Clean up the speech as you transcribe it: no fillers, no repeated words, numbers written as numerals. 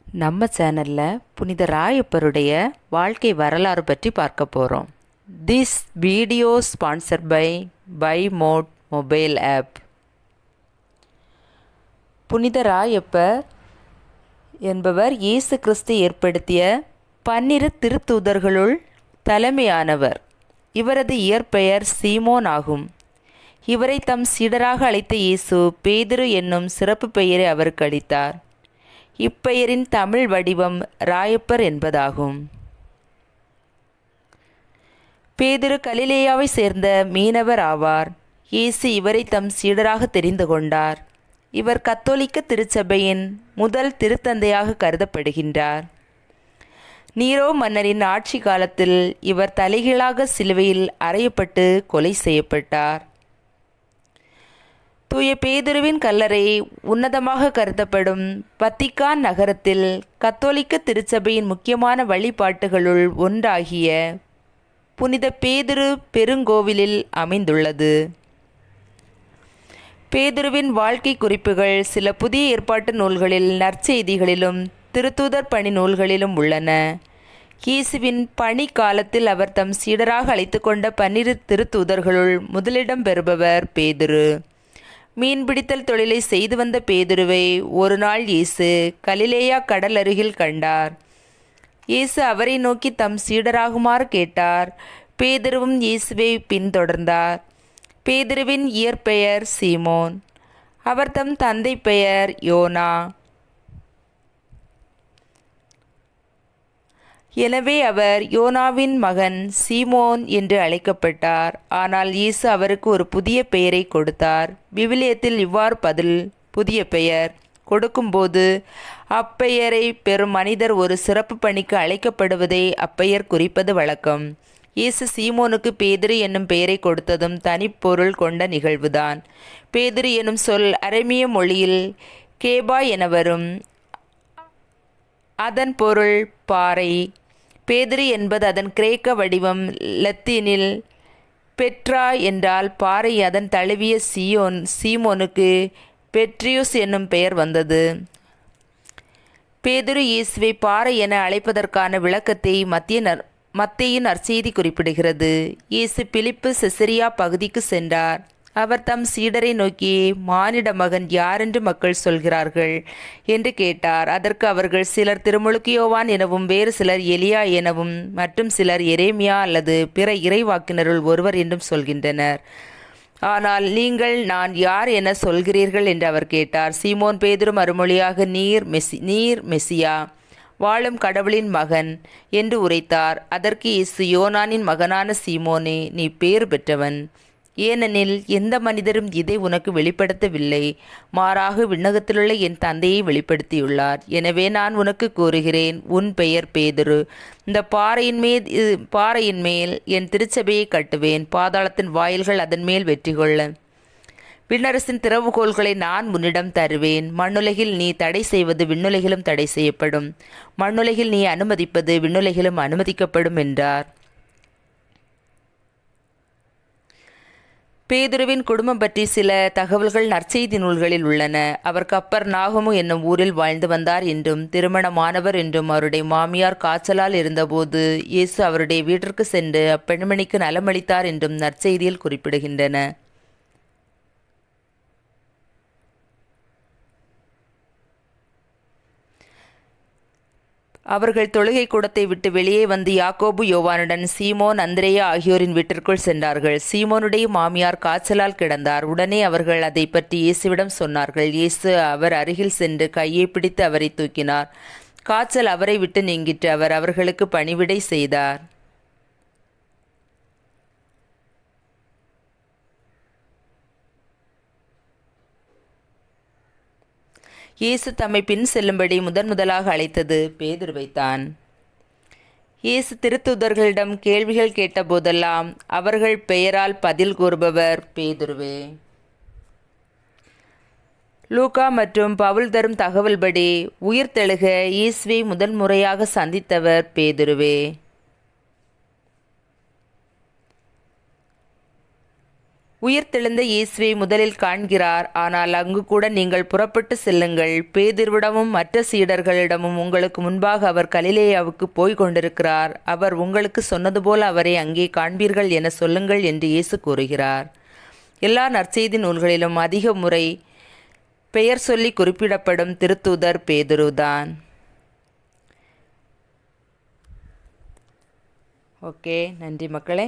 நம்ம சேனலில் புனித ராயப்பருடைய வாழ்க்கை வரலாறு பற்றி பார்க்க போகிறோம். This video sponsor by mod mobile app. புனித ராயப்பர் என்பவர் இயேசு கிறிஸ்து ஏற்படுத்திய 12 திருத்தூதர்களுள் தலைமையானவர். இவரது இயற்பெயர் சீமோன் ஆகும். இவரை தம் சீடராக அழைத்த இயேசு பேதுரு என்னும் சிறப்பு பெயரை அவருக்கு அளித்தார். இப்பெயரின் தமிழ் வடிவம் ராயப்பர் என்பதாகும். பேதுரு கலிலேயாவை சேர்ந்த மீனவர் ஆவார். இயேசு இவரை தம் சீடராக தெரிந்து கொண்டார். இவர் கத்தோலிக்க திருச்சபையின் முதல் திருத்தந்தையாக கருதப்படுகின்றார். நீரோ மன்னரின் ஆட்சி காலத்தில் இவர் தலைகீழாக சிலுவையில் அறையப்பட்டு கொலை செய்யப்பட்டார். தூய பேதுருவின் கல்லறை உன்னதமாக கருதப்படும் வத்திக்கான் நகரத்தில் கத்தோலிக்க திருச்சபையின் முக்கியமான வழிபாட்டுகளுள் ஒன்றாகிய புனித பேதுரு பெருங்கோவிலில் அமைந்துள்ளது. பேதுருவின் வாழ்க்கை குறிப்புகள் சில புதிய ஏற்பாட்டு நூல்களில், நற்செய்திகளிலும் திருத்தூதர் பணி நூல்களிலும் உள்ளன. இயேசுவின் பணி காலத்தில் அவர் தம் சீடராக அழைத்து கொண்ட 12 திருத்தூதர்களுள் முதலிடம் பெறுபவர் பேதுரு. மீன்பிடித்தல் தொழிலை செய்து வந்த பேதுருவை ஒரு நாள் இயேசு கலிலேயா கடல் அருகில் கண்டார். இயேசு அவரை நோக்கி தம் சீடராகுமாறு கேட்டார். பேதுருவும் இயேசுவை பின்தொடர்ந்தார். பேதுருவின் இயற்பெயர் சீமோன். அவர் தம் தந்தை பெயர் யோனா. எனவே அவர் யோனாவின் மகன் சீமோன் என்று அழைக்கப்பட்டார். ஆனால் இயேசு அவருக்கு ஒரு புதிய பெயரை கொடுத்தார். விவிலியத்தில் இவ்வாறு புதிய பெயர் கொடுக்கும்போது அப்பெயரை பெறும் மனிதர் ஒரு சிறப்பு பணிக்கு அழைக்கப்படுவதை அப்பெயர் குறிப்பது வழக்கம். இயேசு சீமோனுக்கு பேதுரு என்னும் பெயரை கொடுத்ததும் தனிப்பொருள் கொண்ட நிகழ்வுதான். பேதுரு என்னும் சொல் அரேமிய மொழியில் கேபா என வரும். அதன் பொருள் பாறை. பேதுரு என்பது அதன் கிரேக்க வடிவம். லத்தீனில் பெட்ரா என்றால் பாறை. அதன் தழுவிய சீமோனுக்கு பெட்ரியூஸ் என்னும் பெயர் வந்தது. பேதுரு இயேசுவை பாறை என அழைப்பதற்கான விளக்கத்தை மத்தேயு நற்செய்தி குறிப்பிடுகிறது. இயேசு பிலிப்பு செசரியா பகுதிக்கு சென்றார். அவர் தம் சீடரை நோக்கி, மானிட மகன் யாரென்று மக்கள் சொல்கிறார்கள் என்று கேட்டார். அதற்கு அவர்கள், சிலர் திருமுழுக்கு யோவான் எனவும், வேறு சிலர் எலியா எனவும், மற்றும் சிலர் எரேமியா அல்லது பிற இறைவாக்கினருள் ஒருவர் என்றும் சொல்கின்றனர். ஆனால் நீங்கள் நான் யார் என சொல்கிறீர்கள் என்று அவர் கேட்டார். சீமோன் பேதுரு மறுமொழியாக, நீர் மெசியா, வாழும் கடவுளின் மகன் என்று உரைத்தார். அதற்கு இயேசு, யோனானின் மகனான சீமோனே, நீ பேறு பெற்றவன். ஏனெனில் எந்த மனிதரும் இதை உனக்கு வெளிப்படுத்தவில்லை, மாறாக விண்ணகத்திலுள்ள என் தந்தையை வெளிப்படுத்தியுள்ளார். எனவே நான் உனக்கு கூறுகிறேன், உன் பெயர் பேதுரு. இந்த பாறையின் மேல் என் திருச்சபையை கட்டுவேன். பாதாளத்தின் வாயில்கள் அதன் மேல் வெற்றி கொள்ள. விண்ணரசின் திறவுகோல்களை நான் உன்னிடம் தருவேன். மண்ணுலகில் நீ தடை செய்வது விண்ணுலகிலும் தடை செய்யப்படும். மண்ணுலகில் நீ அனுமதிப்பது விண்ணுலகிலும் அனுமதிக்கப்படும் என்றார். பேதுருவின் குடும்பம் பற்றி சில தகவல்கள் நற்செய்தி நூல்களில் உள்ளன. அவர் கப்பர்நாகுமு என்னும் ஊரில் வாழ்ந்து வந்தார் என்றும், திருமணமானவர் என்றும், அவருடைய மாமியார் காய்ச்சலால் இருந்தபோது இயேசு அவருடைய வீட்டிற்கு சென்று அப்பெண்மணிக்கு நலமளித்தார் என்றும் நற்செய்தியில் குறிப்பிடுகின்றன. அவர்கள் தொழுகை கூடத்தை விட்டு வெளியே வந்து யாக்கோபு, யோவானுடன் சீமோன், அந்திரேயா ஆகியோரின் வீட்டிற்குள் சென்றார்கள். சீமோனுடைய மாமியார் காய்ச்சலால் கிடந்தார். உடனே அவர்கள் அதை பற்றி இயேசுவிடம் சொன்னார்கள். இயேசு அவர் அருகில் சென்று கையை பிடித்து அவரை தூக்கினார். காய்ச்சல் அவரை விட்டு நீங்கிற்று. அவர் அவர்களுக்கு பணிவிடை செய்தார். இயேசு தம்மை பின் செல்லும்படி முதலாக அழைத்தது பேதுருவைத்தான். இயேசு திருத்தூதர்களிடம் கேள்விகள் கேட்டபோதெல்லாம் அவர்கள் பெயரால் பதில் கூறுபவர் பேதுருவே. லூக்கா மற்றும் பவுல் தரும் தகவல்படி உயிர்த்தெழுக இயேசுவை முறையாக சந்தித்தவர் பேதுருவே. உயிர்த்தெழுந்த இயேசுவை முதலில் காண்கிறார். ஆனால் அங்கு கூட நீங்கள் புறப்பட்டு செல்லுங்கள், பேதுருவிடமும் மற்ற சீடர்களிடமும் உங்களுக்கு முன்பாக அவர் கலிலேயாவுக்கு போய்க் கொண்டிருக்கிறார். அவர் உங்களுக்கு சொன்னது போல அவரை அங்கே காண்பீர்கள் என சொல்லுங்கள் என்று இயேசு கூறுகிறார். எல்லா நற்செய்தி நூல்களிலும் அதிக முறை பெயர் சொல்லி குறிப்பிடப்படும் திருத்தூதர் பேதுருதான். ஓகே, நன்றி மக்களே.